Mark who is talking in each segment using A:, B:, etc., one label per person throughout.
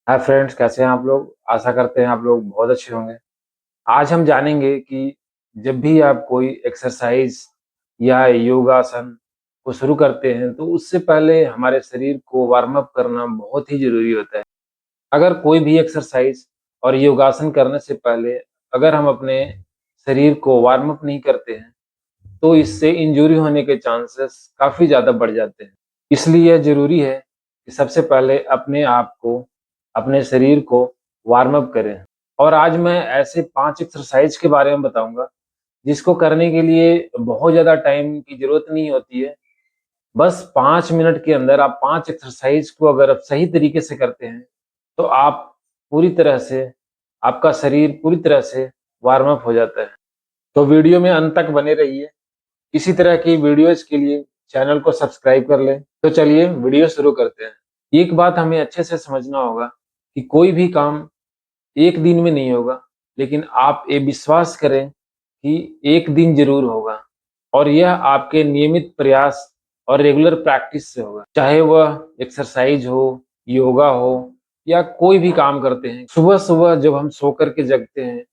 A: Hi friends, कैसे हैं आप लोग। आशा करते हैं आप लोग बहुत अच्छे होंगे। आज हम जानेंगे कि जब भी आप कोई एक्सरसाइज या योगासन को शुरू करते हैं तो उससे पहले हमारे शरीर को वार्म अप करना बहुत ही ज़रूरी होता है। अगर कोई भी एक्सरसाइज और योगासन करने से पहले अगर हम अपने शरीर को वार्म अप नहीं करते हैं तो इससे इंजरी होने के चांसेस काफ़ी ज़्यादा बढ़ जाते हैं। इसलिए यह ज़रूरी है कि सबसे पहले अपने आप को, अपने शरीर को वार्म अप करें। और आज मैं ऐसे 5 एक्सरसाइज के बारे में बताऊँगा, जिसको करने के लिए बहुत ज़्यादा टाइम की ज़रूरत नहीं होती है। बस 5 मिनट के अंदर आप 5 एक्सरसाइज को अगर आप सही तरीके से करते हैं, तो आप पूरी तरह से आपका शरीर पूरी तरह से वार्म अप हो जाता है। तो वीडियो में अंत तक बने रहिए। इसी तरह की वीडियोज़ के लिए चैनल को सब्सक्राइब कर लें। तो चलिए वीडियो शुरू करते हैं। एक बात हमें अच्छे से समझना होगा कि कोई भी काम एक दिन में नहीं होगा, लेकिन आप ये विश्वास करें कि एक दिन ज़रूर होगा और यह आपके नियमित प्रयास और रेगुलर प्रैक्टिस से होगा। चाहे वह एक्सरसाइज हो, योगा हो या कोई भी काम करते हैं। सुबह-सुबह जब हम सो कर के जगते हैं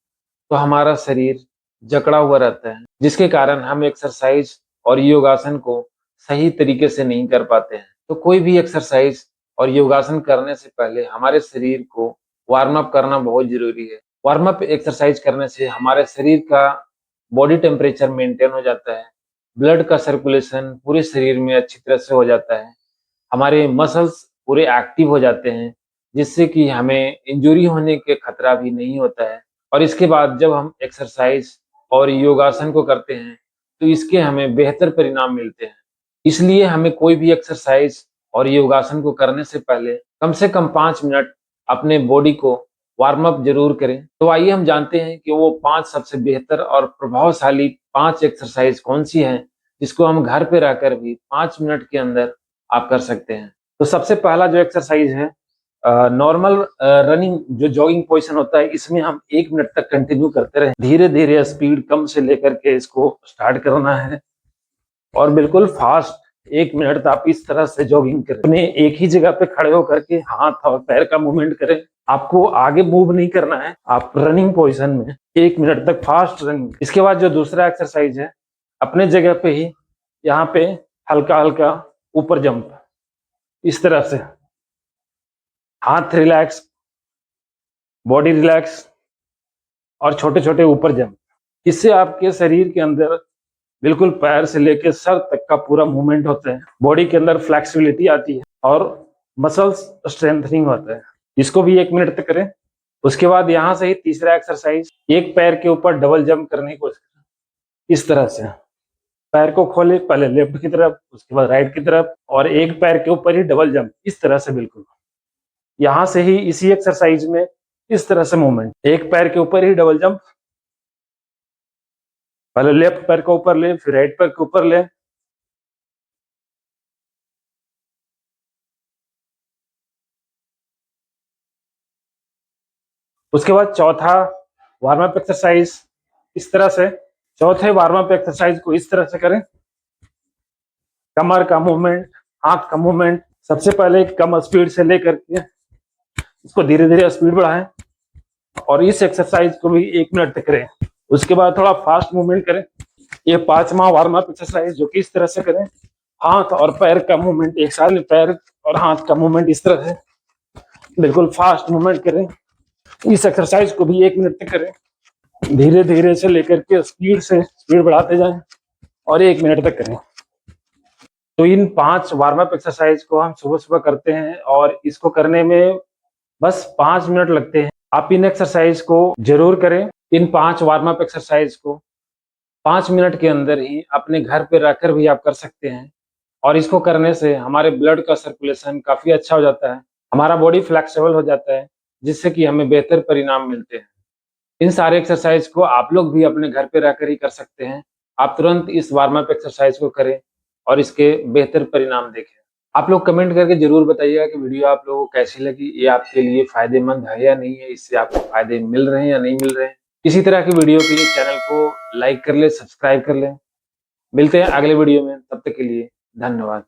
A: तो हमारा शरीर जकड़ा हुआ रहता है, जिसके कारण हम एक्सरसाइज और योगासन को सही तरीके से नहीं कर पाते हैं। तो कोई भी एक्सरसाइज और योगासन करने से पहले हमारे शरीर को वार्म अप करना बहुत ज़रूरी है। वार्म अप एक्सरसाइज करने से हमारे शरीर का बॉडी टेम्परेचर मेंटेन हो जाता है, ब्लड का सर्कुलेशन पूरे शरीर में अच्छी तरह से हो जाता है, हमारे मसल्स पूरे एक्टिव हो जाते हैं, जिससे कि हमें इंजरी होने के खतरा भी नहीं होता है। और इसके बाद जब हम एक्सरसाइज और योगासन को करते हैं, तो इसके हमें बेहतर परिणाम मिलते हैं। इसलिए हमें कोई भी एक्सरसाइज और योगासन को करने से पहले कम से कम 5 मिनट अपने बॉडी को वार्म अप ज़रूर करें। तो आइए हम जानते हैं कि वो 5 सबसे बेहतर और प्रभावशाली 5 एक्सरसाइज कौन-सी हैं, जिसको हम घर पे रहकर भी 5 मिनट के अंदर आप कर सकते हैं। तो सबसे पहला जो एक्सरसाइज है, नॉर्मल रनिंग जो जॉगिंग पोजीशन होता है, इसमें हम 1 मिनट तक कंटिन्यू करते रहें। धीरे-धीरे स्पीड कम से लेकर के इसको स्टार्ट करना है और बिल्कुल फास्ट 1 मिनट तक आप इस तरह से जॉगिंग करें। अपने एक ही जगह पे खड़े होकर के हाथ और पैर का मूवमेंट करें। आपको आगे मूव नहीं करना है, आप रनिंग पोजीशन में 1 मिनट तक फास्ट रनिंग। इसके बाद जो दूसरा एक्सरसाइज है, अपने जगह पे ही यहाँ पे हल्का-हल्का ऊपर जंप, इस तरह से हाथ रिलैक्स, बॉडी रिलैक्स और छोटे-छोटे ऊपर जंप। इससे आपके शरीर के अंदर बिल्कुल पैर से लेके सर तक का पूरा मूवमेंट होता है, बॉडी के अंदर फ्लेक्सिबिलिटी आती है और मसल्स स्ट्रेंथनिंग होता है। इसको भी 1 मिनट तक करें। उसके बाद यहाँ से ही तीसरा एक्सरसाइज, एक पैर के ऊपर डबल जंप करने की कोशिश करें। इस तरह से पैर को खोले, पहले लेफ्ट की तरफ, उसके बाद राइट की तरफ और एक पैर के ऊपर ही डबल जंप, इस तरह से बिल्कुल। यहाँ से ही इसी एक्सरसाइज में इस तरह से मूवमेंट, एक पैर के ऊपर ही डबल जंप, पहले लेफ्ट पैर को ऊपर ले, फिर राइट पैर को ऊपर ले। उसके बाद चौथा वार्म अप एक्सरसाइज इस तरह से, चौथे वार्म अप एक्सरसाइज को इस तरह से करें। कमर का मूवमेंट, हाथ का मूवमेंट, सबसे पहले कम स्पीड से लेकर के इसको धीरे-धीरे स्पीड बढ़ाएं और इस एक्सरसाइज को भी 1 मिनट तक करें। उसके बाद थोड़ा फास्ट मूवमेंट करें। ये 5वां वार्म अप एक्सरसाइज जो कि इस तरह से करें, हाथ और पैर का मूवमेंट एक साथ, पैर और हाथ का मूवमेंट इस तरह से बिल्कुल फास्ट मूवमेंट करें। इस एक्सरसाइज को भी 1 मिनट तक करें। धीरे-धीरे से लेकर के स्पीड बढ़ाते जाएं और 1 मिनट तक करें। तो इन 5 वार्म अप एक्सरसाइज को हम सुबह-सुबह करते हैं और इसको करने में बस 5 मिनट लगते हैं। आप इन एक्सरसाइज को ज़रूर करें। इन 5 वार्म अप एक्सरसाइज को 5 मिनट के अंदर ही अपने घर पे रहकर भी आप कर सकते हैं और इसको करने से हमारे ब्लड का सर्कुलेशन काफ़ी अच्छा हो जाता है, हमारा बॉडी फ्लेक्सिबल हो जाता है, जिससे कि हमें बेहतर परिणाम मिलते हैं। इन सारे एक्सरसाइज को आप लोग भी अपने घर पे रहकर ही कर सकते हैं। आप तुरंत इस वार्म अप एक्सरसाइज को करें और इसके बेहतर परिणाम देखें। आप लोग कमेंट करके ज़रूर बताइएगा कि वीडियो आप लोगों को कैसी लगी, ये आपके लिए फ़ायदेमंद है या नहीं है, इससे आपको फ़ायदे मिल रहे हैं या नहीं मिल रहे हैं। इसी तरह की वीडियो के लिए चैनल को लाइक कर लें, सब्सक्राइब कर लें। मिलते हैं अगले वीडियो में, तब तक के लिए धन्यवाद।